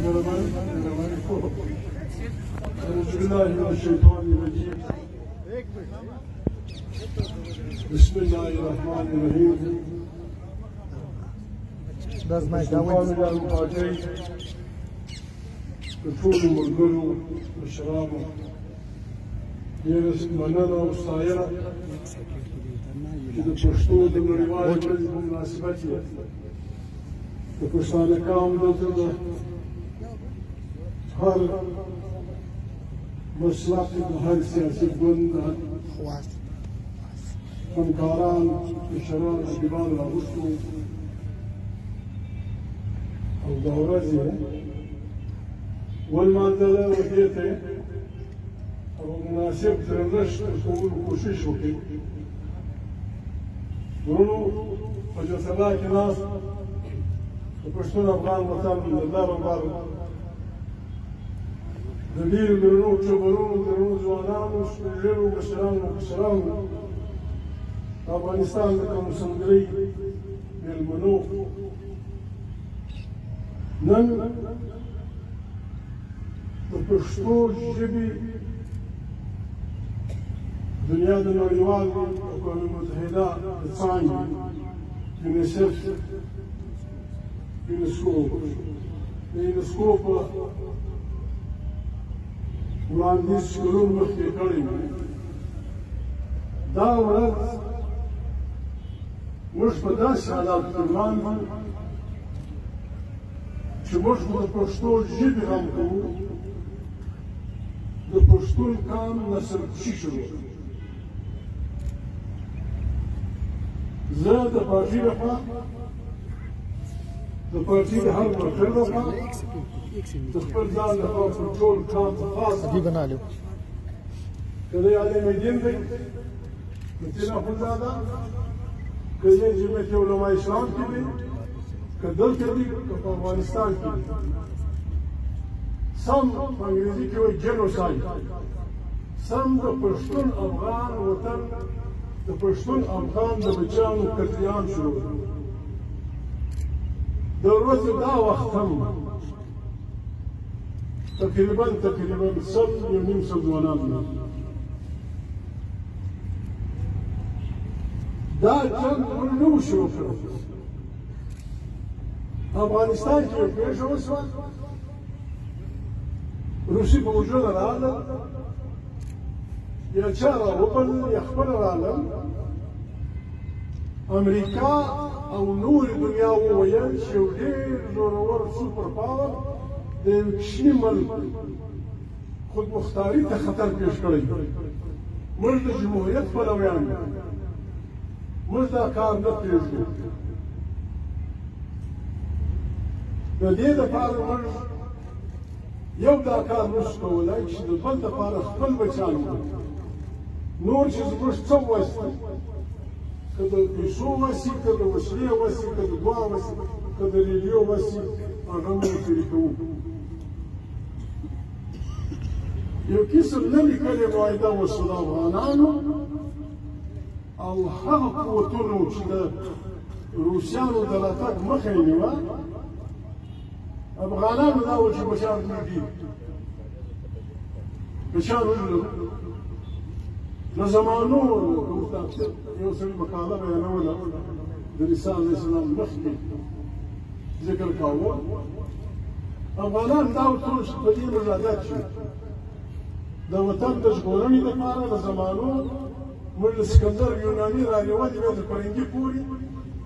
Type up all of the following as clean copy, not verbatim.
أعوذ بالله من الشيطان الرجيم بسم الله الرحمن الرحيم سبحان الله القادر بطول ملګرو مشرانو ډېره مننه او ستاینه چې د پښتو د نړیوالې ورځې په مناسبت یې د پښتانه قوم دلته د هر مسلک د هر سیاسي ګوند همکاران مشران رقیبان راغوښتو او د ورځې ولمانځله وحدې ته او مناسب درنښت ورکولو کوشش وکړي ورونو په جسلا کې ناست د پښتون افغان وطن د لر او بر د ډېرو درنو ټبرونو درنو ځوانانو سپین ږیرو مشرانو مفسرانو د افغانستان د کونسلګرۍ مېلمنو نن د پښتو ژبې دنیا د نړیوال اقوام متحده د څانګې یونیسف یونسکو د یونسکو په وړاندیز کلونه مخکې کړی دا ورځ موږ په داسې حالاتو کې وړاندې چې موږ د پښتو ژبې غم کوو د پښتون قام نسل کشي شروع زه د پارټي لخوا د پارټي د هر مرکز لخوا د خپل ځان لخوا پر ټول قام په خاص که دی عالم دین دی متین اخندزاده که یې جمعیت علماء اسلام کې دی که دلته دي که په افغانستان کې دي سم په انګریزي کې وایي جنوساید سم د پښتون افغان وطن د پښتون افغان د بچیانو قتلیان شروع د ورځې دا وخت هم تقریبا 100 ځوانان دا جنګ موږ نه وو شروع کړی افغانستان کې یو پېښه وشوه روسي پوځونه راغلل یا چا راوبلل یا خپله راغلل امریکا او نورې دنیا وویل چې یو ډېر زورور سوپر پاور د یو کوچني ملک خودمختاري ته خطر پېښ کړی موږ د جمهوریت پلویان یو موږ دا کار نه پرېږدو د دې دپاره موږ یو دا کار نشو کولی چې د بل دپاره خپل بچیان وکړو نور چې زموږ څه وسي که د پیسو وسي که د وسلې وسي که د دعا وسي که د ریډیو وسي هغه موږ پرې کوو یو قسم نه لیکلې معاهده وشوه د افغانانو او هغه قوتونو چې د روسیانو د راتګ مخه یې نیوه افغانانو دا وو چې بچیان پرېږدي بچیان وژنو د زمانو یو سړي مقاله بیانوله د عیسی علیه السلام مخکې ذکر کاوه افغانان دا ورته چې په دې موږ عادت شو د وطن د ژغورنې لپاره د زمانو موږ د سکندر یوناني رانیولې وې د فرنګي پورې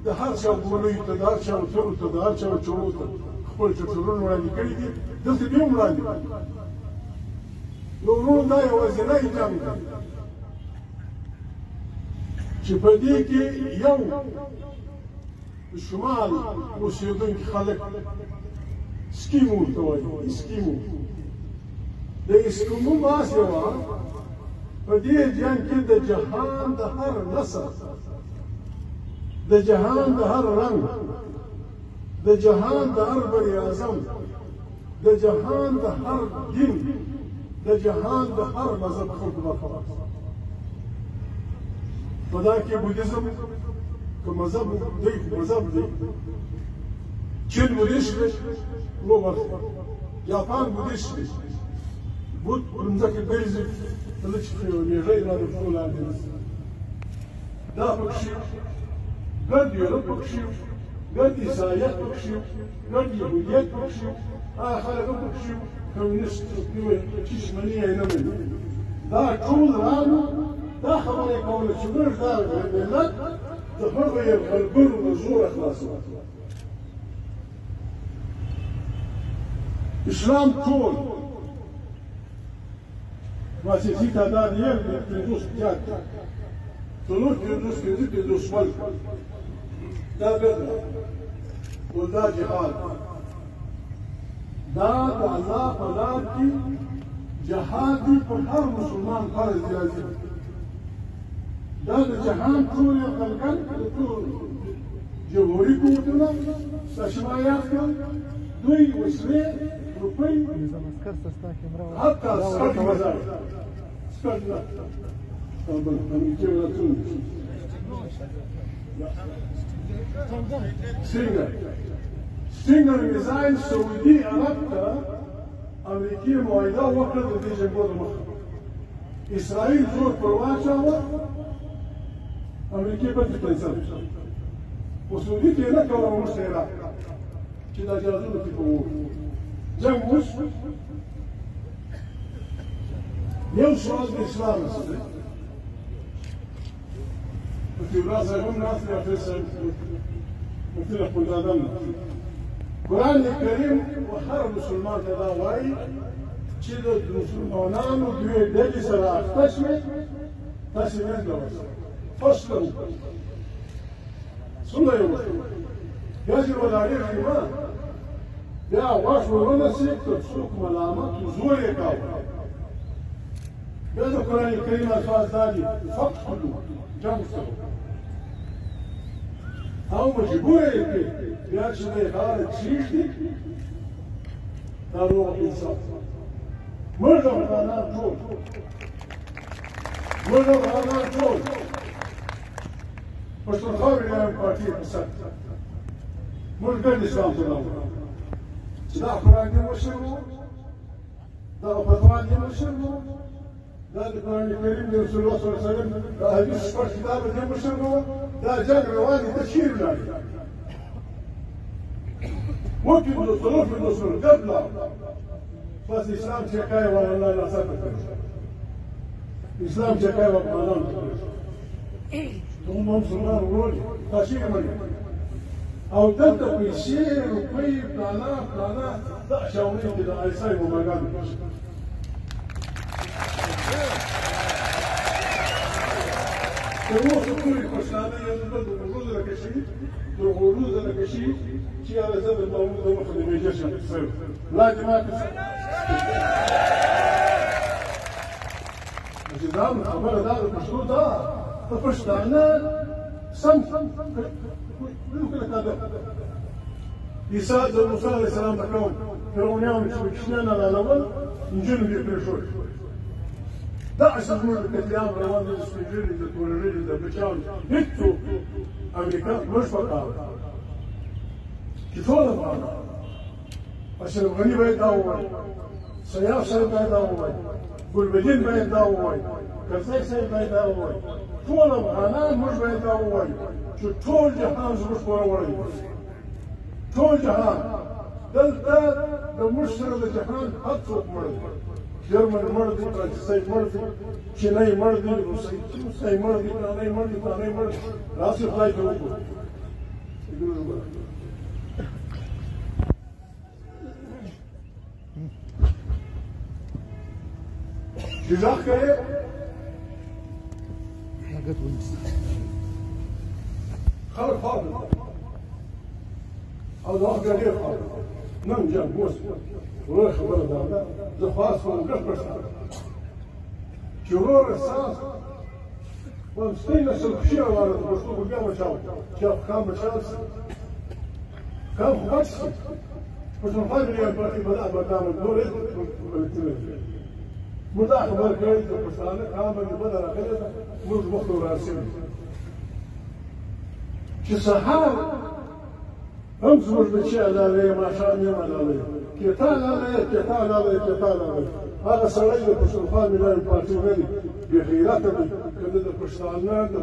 د هر چا ګولیو ته د هر چا وترو ته د هر چا چړو ته خپل چټورونه وړاندې کړي دي دلته بیا هم وړاندې نو ورونو دا یوازینی جنګ دی چې په دې کې یو شمال اوسېدونکي خلک اسکیمو ورته وایي اسکیمو د اسکیمو باسې وه په دې جنګ کې د جهان د هر نسل د جهان د هر رنګ د جهان د هر بني اعظم د جهان د هر دین د جهان د هر مذهب خلکو برخوردار په دا کې بودیزم که مذهب دی مذهب دی چین بودیزم نو برخه جاپان بودیست دی بود پرمځکه ګرځي کله چې میږی را د پښو لاندې رسي دا پکښې ګډ یورپ پکښې ګډ عیسایت پکښې ګډ یهودیت پکښې هغه خلک هم پکښې کمونیست چې شمني یې نه مني دا ټول راغلو دا خبره یې کوله چې موږ دا ملت د هغو یرغلګرو د زوره خلاصوو اسلام ټول واسطي تعداد یې پنځوس زیات څلور پنځوس ول دا ګرځه او دا جهاد دا د الله په لار کې جهاد دی پر هر مسلمان فرض راځي دا د جهان ټول یرغلګر د ټول جمهوري قوتونه تشمایات کړل دوی وسلې روپۍ حتی سکټ مزار سکټ نه امریکې ولایتونه ستینګر میزایل سعودي عرب ته امریکې معاهده وکړه د دې جګړو د مخه اسرائیل زور پر واچاوه امریکې پکې کینسل خو سعودي ته یې نه کوله موږ ته یې راکړه چې دا جهازونه پکې به وو جنګ وشو یو سوال د اسلام څه دی مفتي الله صاحب هم ناست دی حافظ صاحب مفتي اخوندزاده هم قرآن کریم هر مسلمان ته دا وایي چې د مسلمانانو دوې ډلې سره اخته شوې تاسې منځه ورسئ فصلا څومره یې وکړو بیا چې ولاړې شوې بیا غوږ ورونسي تر څوک ملامت و زور یې کاوه بیا د قرآن کریم الفاظ دا دي فقتلو جنګ وکړو او مجبور یې کړې بیا چې دی غاړه کښېږدي دا روغ انصاف موږ افغانان ټول پښتونخوا ویډیان پارټي په سر موږ ګډ اسلام ته راوړو چې دا قرآن دې مشر وو دغه فتوا دې مشر وو دا د قرآن کریم د رسول الله صلی الله علیه وسلم د حدیث شپږ کتاب دې مشر وو دا جنګ روان دي ته چیرې ولاړې وپېژنو څلور ګډ لاړ بس اسلام چې کوي والله ناڅاپه کوي اسلام چې کوي افغانان ته هم مسلمان ورور تاسې یې منئ او دلته پیسې روپۍ پلانا دا شاونې کې د ایسای موماګانو تر اوسه پورې پښتانه یو د غرو لکه شي چې هغه زه د محمود د مخه د میجر شم لا دې ماته چې دا خبره دا د پښتو ده د پښتانه سم بالکل کاده عیسی د موسی علیه السلام د قوم فرعونیانو چې کوچنیان رالول نجونې یې پرېښودې دا اصل زموږ د قتلعام روان دي د سپین ږیري د تور ږیري د بچیانو هېڅوک امریکا موږ په کار چې ټول افغانان اشرف غني باید دا ووایي سیاف صاحب باید دا ووایي ګلبدین باید دا ووایي کرزی صاحب باید دا ووایي ټول افغانان موږ باید دا ووایو چې ټول جهان زموږ پوره وړی ټول جهان دلته د موږ سره د جهان هر څوک مړ دی جرمن مړ دی فرانسیسی مړ دی چینی مړ دی روسی مړ دی فلانی مړ دی فلانی مړ دی راسې خدای ته وګورو چې غږ کوې خلق فاضل او ده واحد غير فاضل نم جاب موسى وروح خبر ده ده خاص من قشقش شرور الساس ومستين الشيء ولا تبصوا بالجامعة شاف كام شاف كام خبص مش مخالف لي بدأ مدام الدور مداخل بالكويت وبسالة كام اللي بدأ كذا مش مخلو راسين شو سحاب هم زوج بشيء على ليه ما شاء الله ما عليه کېتان راغی هغه سړی د پښتونخوا ملي پارټي نه دی بې غیرته دی که د پښتانه د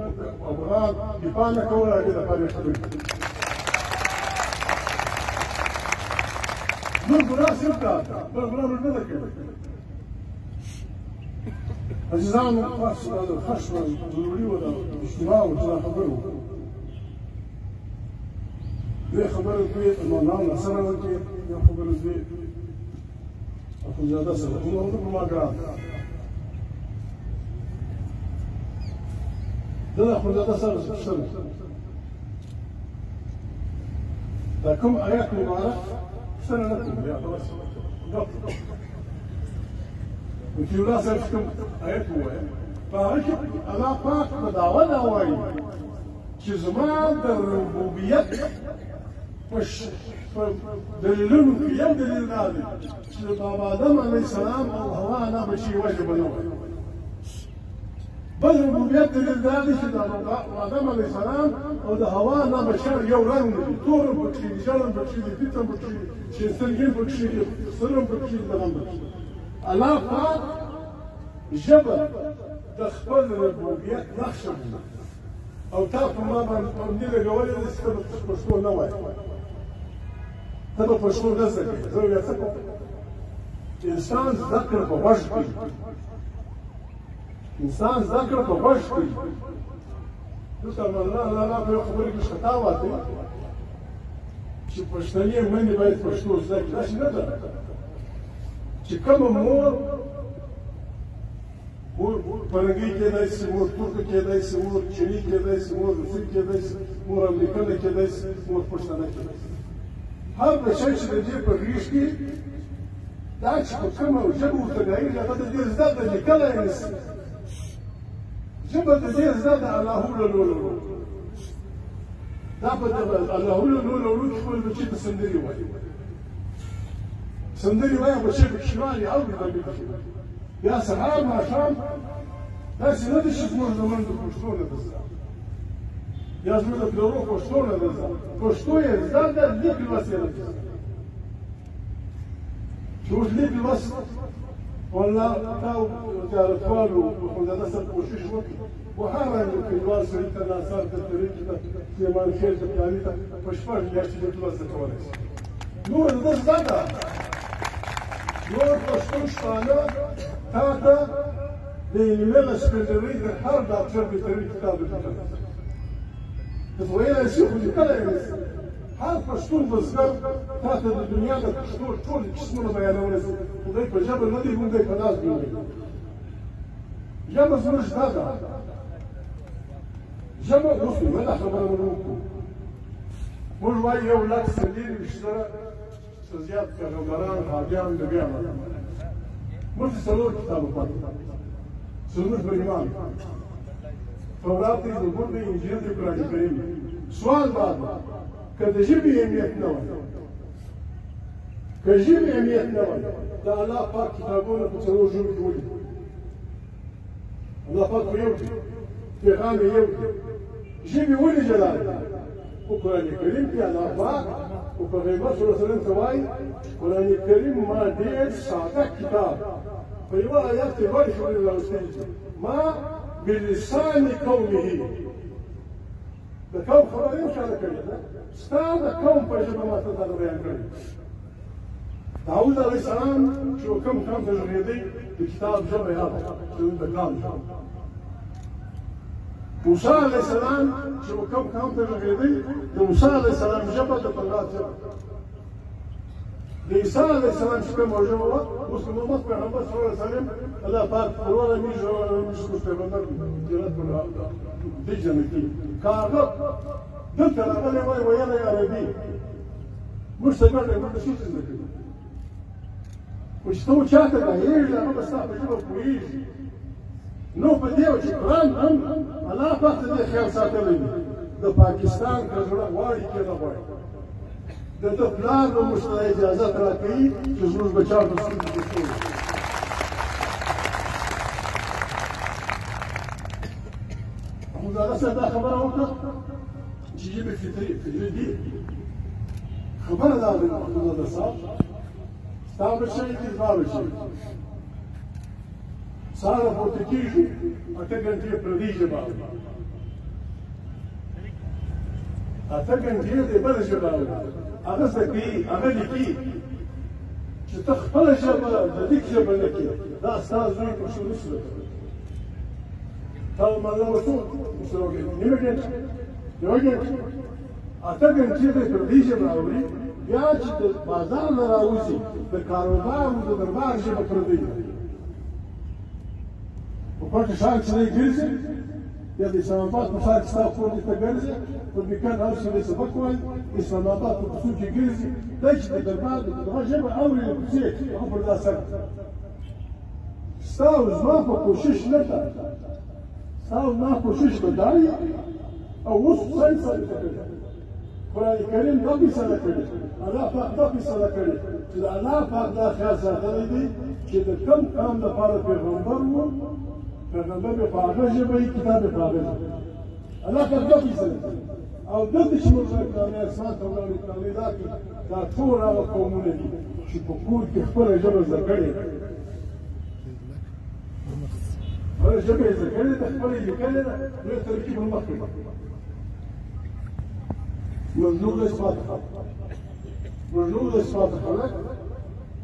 افغان دفاع نه کوله هغې دپاره یې خبرې کوي نور ګناه صرف دا بل ګناه موږ نه ده کړې عزیزانو خوښ شوه ضروري وه دا اجتماع وه چې دا خبرې وکړو دوی خبرې دوی ځوانانو سره وکړې یو خبرې دوی اخوندزاده سره عمر په ما ګران زه د اخوندزاده سره پوښتنه دا کوم آیات مبارک پوښتنه نه کوم بیا خلاص چې الله صاحب کوم آیت ووایه په هغه کې الله پاک په دعوه دا وایي چې زما د ربوبیت دلیلونو کې یو دلیل دا دی چې د بابا آدم علیه السلام او حوا نه بچي وجب نه وای بل ربوبیت دلیل دا دی چې د آدم علیه السلام او د حوا نه بشر یو رنګ دي تور هم پکښې دي ژړ هم پکښې دي پیت هم پکښې دي شین سترګې هم پکښې دي سر هم پکښې دي دغه هم پکښې دي الله پاک ژبه د خپل ربوبیت نښه بولي او تا په ما باندې پابندي لګولې ده چې ته به پښتو نه وایې ته به پښتو نه زده کوې زه بیا څه کوم انسان زده کړه په غوږ کوي انسان زده کړه په غوږ کوي دلته الله په یو خبرې کې خطا واچوي چې پښتنې میندې باید پښتو زده کړي داسې نه ده چې کومه مور فرنګي کېدای شي مور ترکه کېدای شي مور چیني کېدای شي مور روسي کېدای شي مور امریکنه کېدای شي مور پښتنه کېدای شي هر بچی چې د دې په غېږ کې دا چې په کومه ژبه ورته ګایي هغه د دې زده ده لیکلی یې نشي ژبه د دې زده ده الله لولو دا په الله لولو کې خپل بچي ته سندرې وایي سندرې وایي بچی پکې شوالي اوري دا بیا سهار ماښام داسې نه ده چې زموږ زمن د پښتو نه ده زده یا زموږ د پلرو پښتو نه ده زده پښتو یې زده ده لیک لوست یې نه ده چې اوس لیک لوست والله تا وزارتوالو اخوندزاده صاحب کوشش وکړي و هر رنګ کلیوال سړي ته ناصر ته طریقې ته سلیمان خېل ته پلاني ته په شپږ میاشتې لیک لوست زده کولی شي نور ده زده ده نور پښتو شپانه تا ته د علمي لښکرګرۍ د هر ډاکټر بهترین کتاب لیکلی ته ویلی شي خو لیکلی یې نشي هر پښتون بزګر تا ته د دنیا د پښتو ټول قسمونه بیانولی شي خو دی په ژبه نه دی موږ دی په لاس جوړوي ژبه زموږ زده ده ژبه اوس نو دا خبره مو وکړو موږ وایو 1,40,000 څه زیات پیغمبران حاجیان نبیان موږ څلور کتابه پاتې زموږ په ایمان تورات دی زبور دی انجیل دی قرآن کریم سوال بعد که د ژبې اهمیت نه وای که ژبې اهمیت نه وای د الله پاک کتابونه په څلور ژبو کې ولیکي الله پاک خو یو دی پیغام یې یو دی ژبې ولې جلا دي په قرآن کریم کې الله پاک او په پیغمبر صلی الله علیه وسلم ته وایي قرآن کریم ما ډېر ساده کتاب په یوه آیات کې لوړې خبرې راوستلې دي ما بلسان قومه د قوم خبرې هم چاته کړې ده ستا د قوم په ژبه ما ته دا بیان کړی داود علیه السلام چې کوم قوم ته غږېدی د کتاب ژبه یې هغه چې د قام ژبه موسی علیه السلام چې کوم قوم ته غږېدی د موسی علیه السلام ژبه د تورات ژبه د عیسی علیه السلام چې کومه ژبه وه اوس د محمد پیغمبر صلی الله علیه وسلم الله پاک پروانه میشه پیغمبر جنت په دې جنتي که هغه دلته راغلی وای ویلی عربي موږ ته ګټه موږ ته څه زده کوي خو چې ته چاته ګایېږي هغه به ستا په ژبه پوهېږي نو په دې چې قرآن هم الله پاک ته دې خیال ساتلی دی د پاکستان که زړه غواړي که نه غواړي د ده پلار به موږ ته اجازت راکوي چې زموږ بچیان په سکول کې پښتو وایي اخوندزاده صاحب دا خبره وکړه چې ژبې فطري دي خبره دا ده اخوندزاده صاحب ستا بچی دي زما بچی سهار پورته کېږو 8 ګنټې پردۍ ژبه اوري 8 ګنټې د بله ژبه اوري هغه زده کوي هغه لیکي چې ته خپله ژبه د لیک ژبه نه کړې دا ستا زوی په شروع نشي وکړلی تا مانا ورته ورسره وکړې نیمه ګنټه 8 ګنټې د پردۍ ژبه اوري بیا چې د بازار نه راوځي د کاروبار او د دربار ژبه پردۍ ده په کوټه ښار کې دی ګرځي یا د اسلام آباد په ښار کې ستا کور دې ته ګرځي پر نیکان هر څه دی سبق وایي اسلام آباد په کوڅو کې ګرځي دا چې د دربار د دغه ژبه اوري نو کوڅې هغه پر دا سر ستا او زما په کوشش نه ده ستا او زما کوشش به دا وي او اوس ساینس قرآن کریم دا فیصله کړې الله پاک دا فیصله کړې چې د الله پاک دا خیال ساتلی دی چې د کوم کام لپاره پیغمبر و پیغمبر به په هغه ژبه وي کتاب به په هغه ژبه الله پاک دا فیصله کړې او دلته چې موږ کلامي اسمان ته ولاړو کلامي دا کړي دا ټول هغه قومونه دي چې په کور کې خپله ژبه زده کړې خپله ژبه یې زده کړې ده خپله یې لیکلې ده نو یې ترکیب مخکې ممنوع اثبات خلق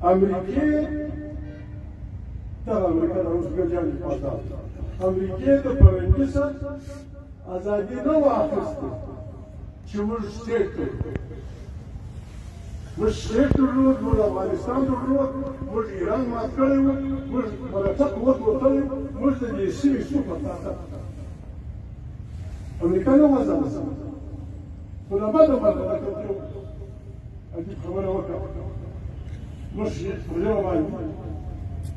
امریکې دغه امریکا د اوس ګرجان پاتا امریکې د فرنګي سره ازادي نه واخیسته چې موږ سټیټ درلود موږ افغانستان درلود موږ ایران مات کړی وو موږ مرچک قوت وتلی موږ د دې سیمې سوپر طاقت امریکا نه وځه خو دا بده مرغه ده که عجیب خبره وکړه موږ په ژبه باندې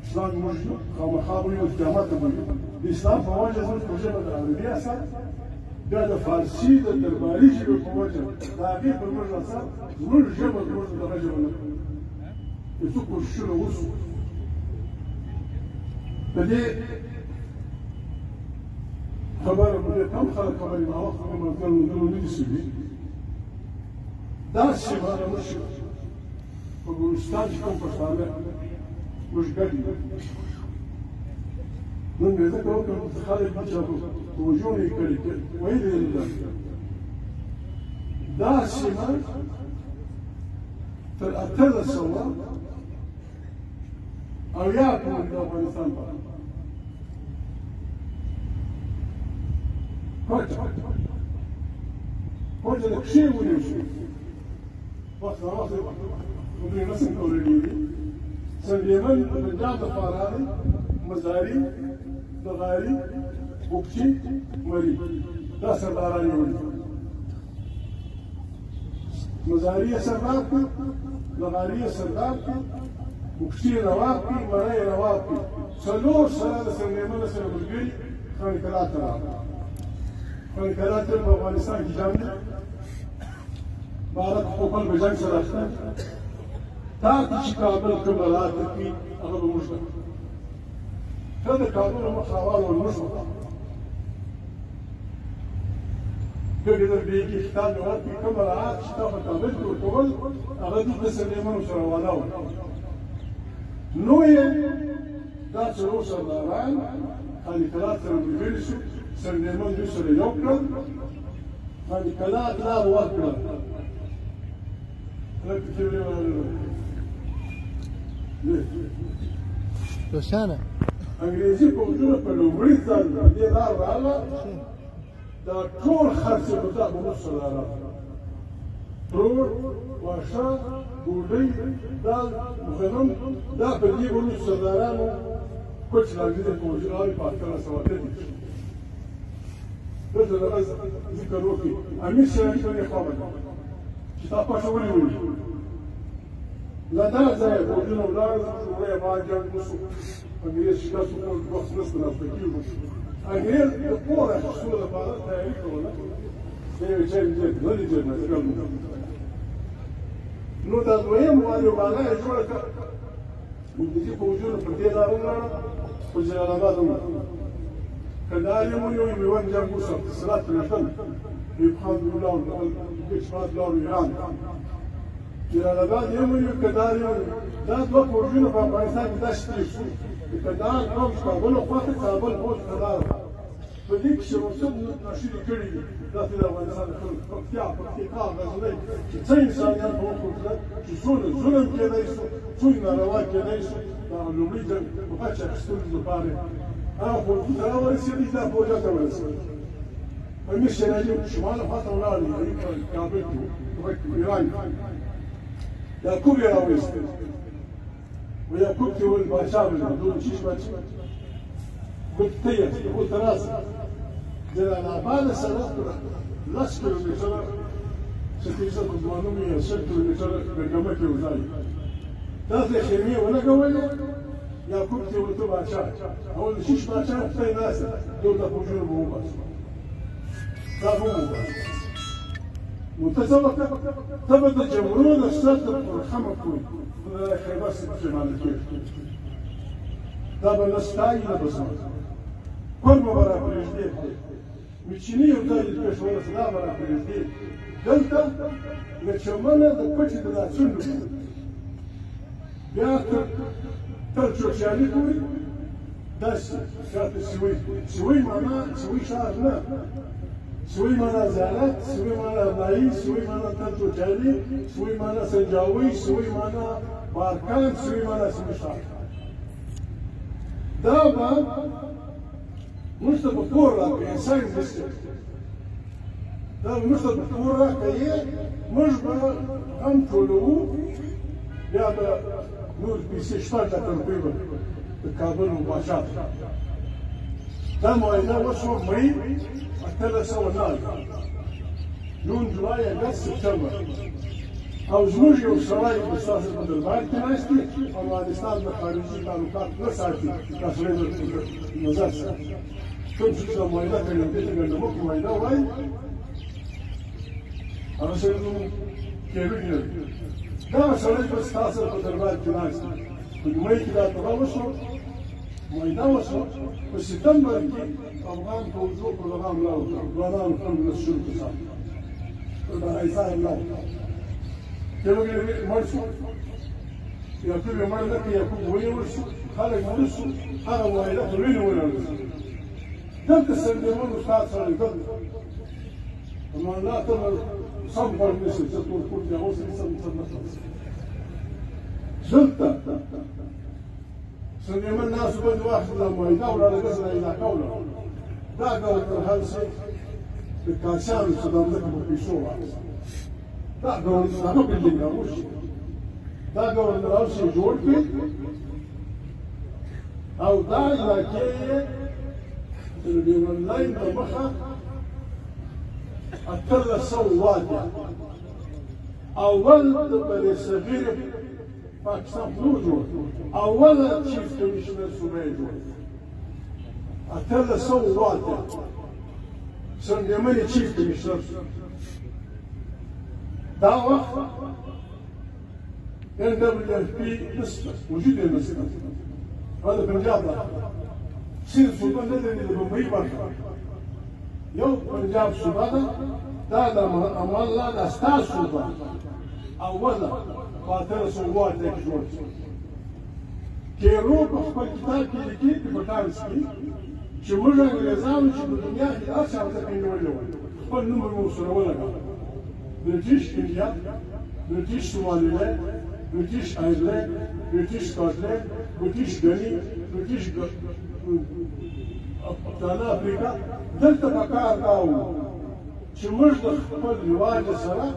اسلام موږ خامخا وایو قیامت ته وایو د اسلام په وجه زموږ په ژبه د عربي اثر بیا د فارسي د درباري ژبې په وجه د هغې پر موږ اثر زموږ ژبه زموږ دغه ژبه نه کړو د څو کوششونه وشو د دې خبره مو ډېر کم خلک خبرې ناوخته مې ملګرو ملګرو نه دي سوي دا سیمه موږ په ګورستان کې کوم پښتانه موږ ګډ یو نن مې ځکه وکړم چې خلک دي چې توجه یې کړې ویلې ده دا سیمه تر 1800 اویا پورې د افغانستان په کوټه د کښې ونیول شو وخت راوخت دوی رسم کولې دي سندیمن د پنجاب لپاره راغی مزاري بغاري بوکچي مري دا سرداران یې ونیول مزاري یې سردار کړ بغاري یې سردار کړ بوکچي یې نواب کړ مري یې نواب کړ څلور سره د سندیمن سره ملګري خانقاه ته راغلل خانقاه تل په افغانستان کې جنګ دی Bharat open vision से रखता है ताकि काबल के बलात की अगर मुश्किल फिर काबल में सवाल और मुश्किल फिर इधर भी की किताब में की कम बलात किताब काबल को टोल अगर दूसरे से लेमन सरवाना हो नो ये दाच रोस दारान खाली कलात से बिल्स सरनेमन जो से योक्र खाली कलात ला वक्र روښانه انګریزي پوځونه په لومړي ځل دې لار راغله دا ټول خرڅ به دا به موږ سره راغله ترور واښه ډوډۍ دال غنم دا په دې به موږ سردارانو کوچ راځي د پوځیانو په 1830 دلته د ذکر وکړي امیر شریف ته خبر چې تا پښه ونیولې له دا ځایه پوځونه ولاړل شورای باید جنګ وشو انګریز شکست وکړ وخت نشته راسته کېږو انګریز د پور اخیستلو لپاره تیاري کوله دی یو جنګ نه دی جنګ نو دا دویم وایو بالا یې جوړه کړه انګریزي پوځونه پر دې لاره ولاړه په جلال آباد ولاړه که دا یې ونیوی میوند جنګ وشو اتصالات پرېښودل ایوب خان لاړو لاړو ایران جلالآباد یو ونیو کندهار یو ونیو دا دوه پروژونه په افغانستان کې داسې تېر شو د کندهار قوم کابل خواته کابل اوس کندهار په دې کې شمسد ناشري کړي دي داسې د افغانستان د خلکو پکتیا پکتیکا غزنی چې څه انسانیت په وکړل چې څونه ظلم کېدی شو څونه ناروا کېدی شو دا لومړي ځل په غچ اخیستلو لپاره هغه پروژې ته راورسېدې دا پروژه ته ورسېدل امیر شېر علي شمال خواته ولاړ دي کابل کې ایران یعقوب یې راوایست و یعقوب کې ول بادشاه ول چیش بادشاه قلت تيس قلت راسي جلالآباد سره 10 کیلومتره 600 کیلومتره برګمه کې وځي داسې خیمې ولګولې یعقوب کې ورته بادشاه او د شیش بادشاه په ناس دوه پوجونه مو وباس دا مو وباس متصور تبد الجمهور الصدر والخمر كوي خيبر شمال كيف دا بنستاي لبسنا كل ما برا بريزديد مشيني يبدا البشوار سلام برا بريزديد دلتا نشمنا دكتش دا سندو بياكل تلشو شالي كوي داس شات سوي معناه سوي شهر لا سوي مانا زالات سوي مانا ناي سوي مانا تلتو جالي سوي مانا سنجاوي سوي مانا باركان سوي مانا سمشار دابا مشتبه كورا بإنسان بسكت دابا مشتبه كورا كيه مشبه هم تولو يابا نور بيسي شفاجة تنقيبا بكابل وباشات دا معاينة وشو مي 309 جون جولاي اگست سپتمبر او زموږ یو سړی په ستاسو په دربار کې ناست دی افغانستان د خارجي تعلقات نه ساتي دا سړی د نظر سره کوم چې دا معاینه کوي دې ته ګڼه مو معاینه وایي هغه سړی نو کېږي دا سړی په ستاسو په دربار کې ناست دی په دومره کې دا تبا وشو معاینه وشو په سپتمبر کې افغان فوجو پروګرام لاو ځوانان خپل شروع کړل دا ایثار لاو کله مرشو یعقوب مړ نه کې یعقوب ونیول شو خلک مړ شو هغه معاینه په وینو ونیول شو دلته سندرمن استاد سره دلته اما لا ترى صم برنسي تطور كل جاوز يسمى تصنف زلتا سندرمن الناس بد واحد لما يدور على قصر الى قوله دا قول الهلسي بالكاسان صدام لك بقيسوها دا قول الصحابة اللي قاموش دا قول الهلسي جوركي او دا الى كيه اللي واللاين بمخا اتلا سوادي اول بني صغير باكستان بلوجو اول تشيف كوميشنر سوميجو اتلا سوادي سندمني تشيف كوميشنر دا وقت NWFP نسبة وجود النسبة هذا بنجاب سيد سلطان ندري بمبئی برخه یو پنجاب صوبه ده دا د امان الله د ستا صوبه اوله په 1300 کې جوړ شو کیرو په خپل کتاب کې لیکي په پټانس کې چې موږ انګریزانو چې په دنیا کې هر څه ته نیولې وو خپل نوم مو سره ولګاوه برټیش انډیا برټیش سومالیلینډ برټیش آیرلینډ برټیش سکاټلینډ برټیش ګنی برټیش ابطاله افریقا دلته پکار دا وو چې موږ د خپل رواج سره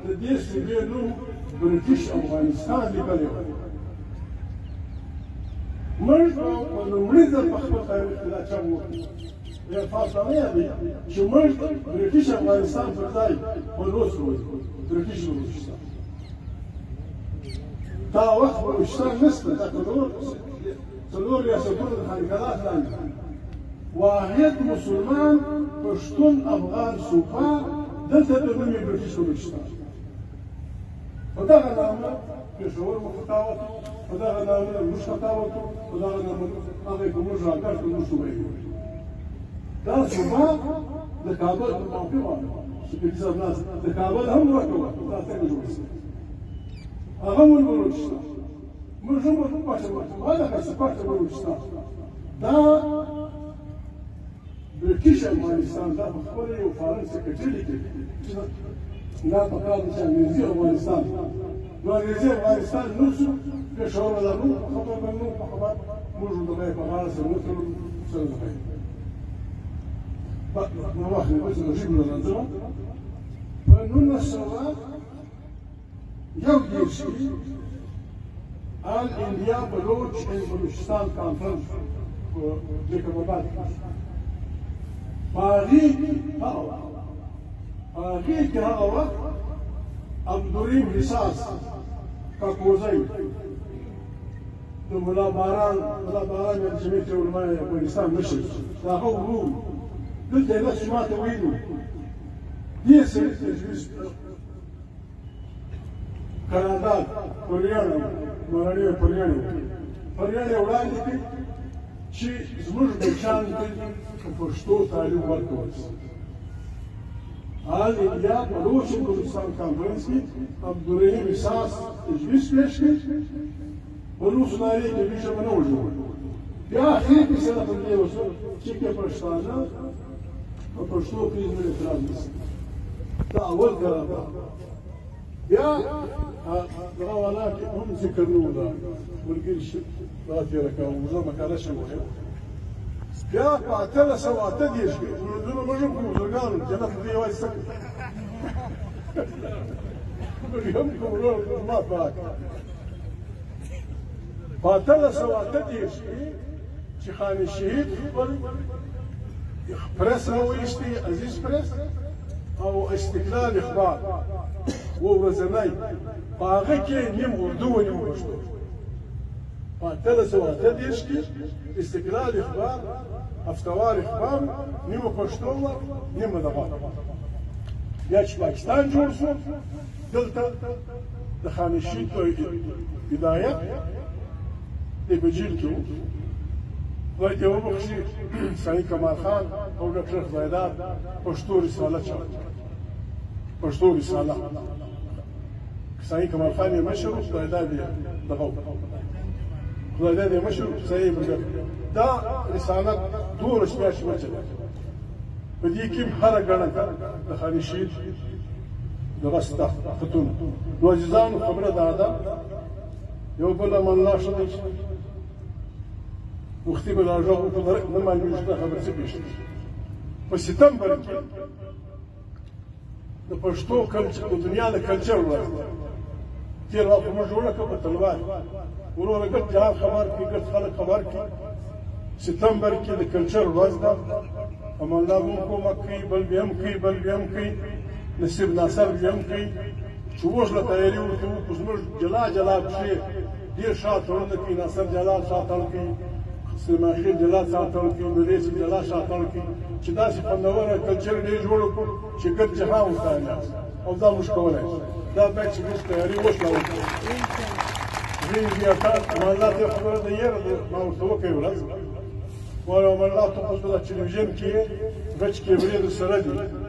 د دې سیمې نوم برټیش افغانستان لیکلی و موږ په لومړي ځل په خپل تاریخ کې دا چم وکړو یا فاصله دی چې موږ برټیش افغانستان پر ځای بلوچ وایو برټیش بلوچستان دا وخت بلوچستان نشته دا څلور ریاستونه د حرکات لاندې واحد مسلمان پښتون افغان صوفا دلته د نومي برټیش بلوچستان په دغه نامه پېښور مو خطاوت په دغه نامه موږ خطاوت په دغه نامه هغه په موږ راکړ په موږ صوبه دا صوبه د کابل په موقع وه چې په دې ناس د کابل هم ورکوه دا څنګه جوړ شي هغه مو بلوچستان موږ هم پاتې وو هغه څه پاتې بلوچستان دا برټیش افغانستان دا په خپل یو فارن سکرټري کې دا په کال چې انګریزي افغانستان نو انګریزي افغانستان نو څه پېښور لرو خبر به نو په خبر موږ دغه په غاړه سره وترو سره ده نو واخلې بس نجيب لنا نظره فنون السواق يوجد شيء آل إنديا بلوچ in بلوچستان conference لكربابات فاغيك هذا وقت عبدالرحیم حساس کاکوزی د ملا باران د جمعیت علماء افغانستان مشر دا هغه ورو دلته یې داسې ماته ویلو دې سره تجویز قرارداد پریاڼو مراڼي پریاڼو وړاندې کړي چې زموږ بچیان ته په پښتو تعلیم ورکول شي آل انډیا بلوچ بلوچستان کانفرنس کې عبدالرحیم حساس تجویز پیش کړي بلوچ نارې کې دوی ژبه نه وژغوري بیا اخر کې سره په دې وشو چې که پښتانه په پښتو کې زموږ اعتراض نیسي دا اول قرارداد بیا دغه والا کې هم ذکر نه و دا ملګري دا تېره کوم زه مقاله شوې بیا په 1838 کې اردو موږ هم کوم بزرګانو جنت دې یوازې څه موږ هم کوم ما پاک په 1838 کې چې خان شهید خپل پرس راویستی عزیز پرس او استقلال اخبار و ورځنی په هغه کې نیم اردو و نیم پښتو په 1838 کې استقلال اخبار افتوار اخبار نیمه پښتو وه نیمه دغه بیا چې پاکستان جوړ شو دلته د خان شهید په هدایت دی په جیل کې و خدای دې وبخښي سعید کمال خان او ډاکټر خدایداد پښتو رساله چاپ پښتو رساله سعید کمال خان یې مشر و خدایداد یې دغه خدایداد یې مشر سعید دا رساله دولس میاشتې وچله په دې کې هره ګڼه د خان شهید دغه سته خطونه نو عزیزانو خبره دا ده یو بل امان الله ښه دی مفتي به لا غږ وکړو نه معلومېږي دا خبره څه پېښ شوه په سپتمبر کې د پښتو کلچر د دنیا د کلچر ورځ تېر وخت موږ جوړه کړه په تلوار وروره ګډ جهان خبر کړي ګډ خلک خبر کړي سپتمبر کې د کلچر ورځ ده امان الله مو کومک کوي بل بیا هم کوي نصیر ناصر بیا هم کوي چې اوس له تیاري ورته وکړو زموږ جلا پښې ډېر شا تړونه کوي ناصر جلا شا تړ کوي سلیمان جلا شا تړ کوي مدرس جلا شا تړ کوي چې داسې خوندوره کلچر ډېر جوړ کړو چې ګډ جهان ورته او دا موږ کولی شو دا باید چې موږ تیاري اوس لا وکړو زه زیاتر امان الله ته خبره ده یاره ما ورته وکړې ورځ وایم امان الله ته خو په تلویزیون کې غچ کیمرې درسره دي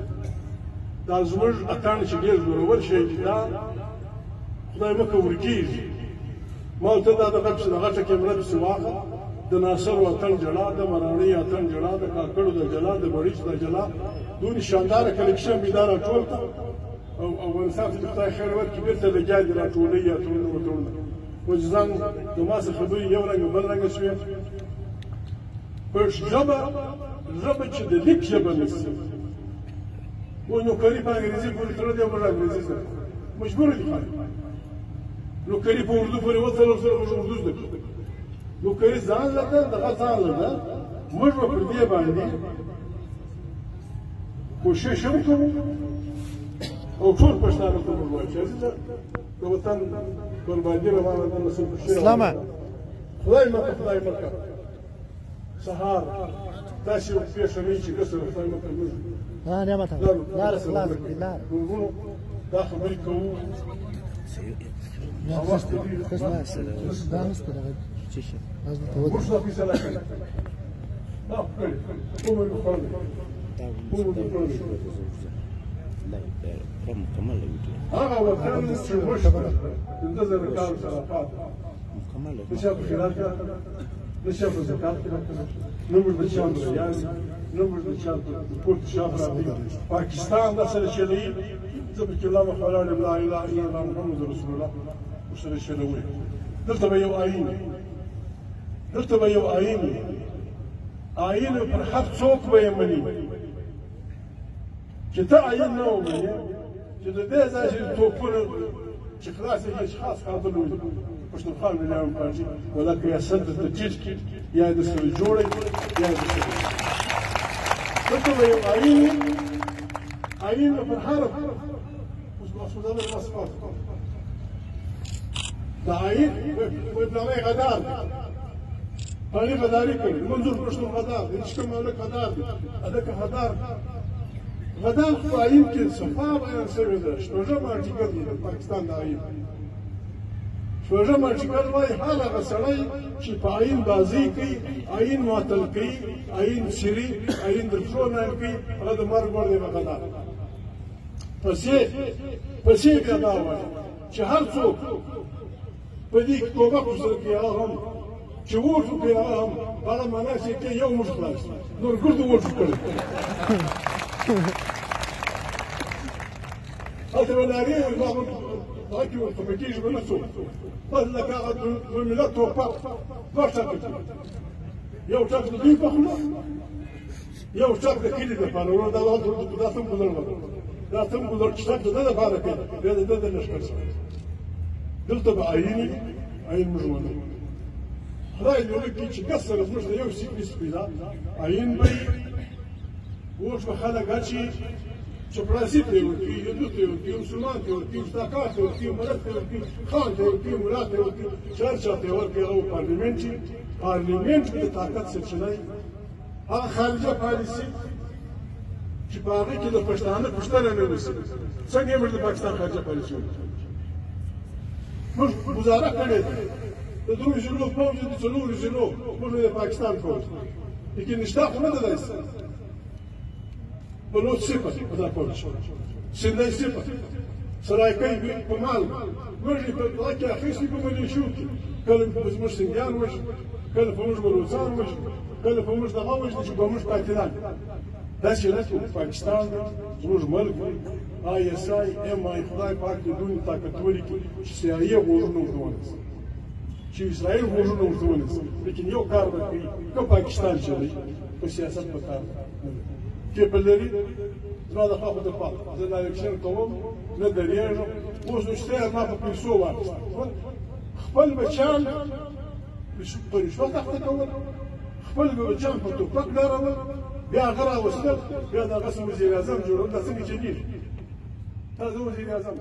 دا زموږ اتڼ چې ډېر زورور شی دي دا خدای مکه ورکېږي ما ورته دا دغه پسې د غټه کیمره پسې واخله د ناصر اتڼ جلا د مراڼۍ اتڼ جلا د کاکړو د جلا د بړیچ د جلا دونې شانداره کلکشن مې دا راټول کړ او افغانستان ته خدای خیر ورکړي بېرته لګیا دي راټولۍ اتڼونه وتړونه وجدان د ما څه خبرې یو رنګ بل رنګه شوې په ژبه چې د لیک ژبه نشي و نوکري په انګریزي پورې تړلی دی او موږ انګریزي زده کوو مجبور دي خلک نوکري په اردو پورې وتړل سره موږ اردو زده کوو نوکري ځان له ده دغه ځان له ده موږ به پر دې باندې کوشش هم کوو او ټول پښتانه ته موږ وایو چې عزیزه د وطن بربادي روانه ده نسل په شعر خدای مکه خدای مکه سهار داسې پېښه نه وي چې کسر خدای مکه موږ نعمت لار خلاص لار دا خبرې کوو دا نسته دغه چې شي موږ دا فیصله کړې دا کړې عمر مې خوړلی پوره مکمله ویډیو هغه وطن چې مشته 15,000 کال سره پاتې مکمله نشه په خیرات کې نشه په زکات کې نو موږ د چا مریان نو موږ د چا پورت شاف راځي پاکستان د سره چلی ذبح الله وحلا لا اله الا الله محمد رسول الله وسره چلوي دلته به یو آئین پر هر څوک به یې مني چې ته آئین نه ومنې چې د دې ځای چې توپونه چې خلاص یې اشخاص قاتل وي پښتونخوا مليان پارټي ولکه یا سد ته ټیټ یا د سره جوړې یا د سره دلته به یو آئین پر هر مسودانه مسقط د آئین په پلانې غدار پانی غداری کړي منظور پښتون غدار د نشکم ملک غدار ادکه غدار خو آئین کې صفا بیان شوی ده شپږم آرټیکل دی د پاکستان د آئین شپږم آرټیکل وایي هر هغه سړی چې په آئین بازی کوي آئین معطل کوي آئین شری آئین د پښو نه کوي هغه د مرګ وړ دی غدار پسې بیا دا وایي چې هر څوک په دې کې توبه وکړي هغه هم چې ووټ وکړي هغه هم هغه معنا چې کې یو موږ خلاص نور ګردو ووټ وکړي هلته به نارې هغه کې ورته کېږي به نه څوک بس لکه هغه د ملت توپک دوه ټکه یو ټک د دوی په خوله یو ټک د کلي دپاره وروره دا سم ګذر وکړه دا سم ګذر چې ټک د ده دپاره کوي بیا د ده د لښکر سره دلته به آئین موږ منو خدای دې وکړي چې ګس سره زموږ د یو سیکریس پیدا آئین به اوس به خلک اچي چپړاسي ته ورکړي هندو ته ورکړي مسلمان ته ورکړي استاکار ته ورکړي ملت ته ورکړي خان ته ورکړي ملا ته ورکړي چار چا ته ورکړي هغه پارلمنټ د طاقت سرچینه هغه خارجه پالیسي چې په هغې کې د پښتانه پوښتنه نه وشي څنګه یې موږ د پاکستان خارجه پالیسي موږ گزاره کړې ده د دروي ژبو پوځ د څلورو ژبو موږ د پاکستان پوځ لیکن نشته خو نه ده داسې بلوچ صفر په دا پوځ سندای صفر سرایکۍ په مال موږ په دغه کې اخیستي په ملیشو کې کله زموږ سنګیان وژني کله په موږ بلوچان وژني کله په موږ دغه وژني چې په موږ قاتلان داسې نه کوي پاکستان زموږ ملک ISI MI خدای پاک دې دوی طاقتوري کړي چې CIA غوږونه ورته ونیسي چې اسرائیل غوږونه ورته ونیسي لیکن یو کار به کوي که پاکستان چلوي په سیاست په کار کیبل لري زما د خوا په دفاع زه دا الیکشن کوم نه درېږم اوس نو شته ما په پیسو واخیست خپل بچیان په رشوت اخته کول خپل بچیان په توپک لارول بیا هغه راوستل بیا د هغه وزیر اعظم جوړول دا څنګه چلېږي دا زه وزیر اعظم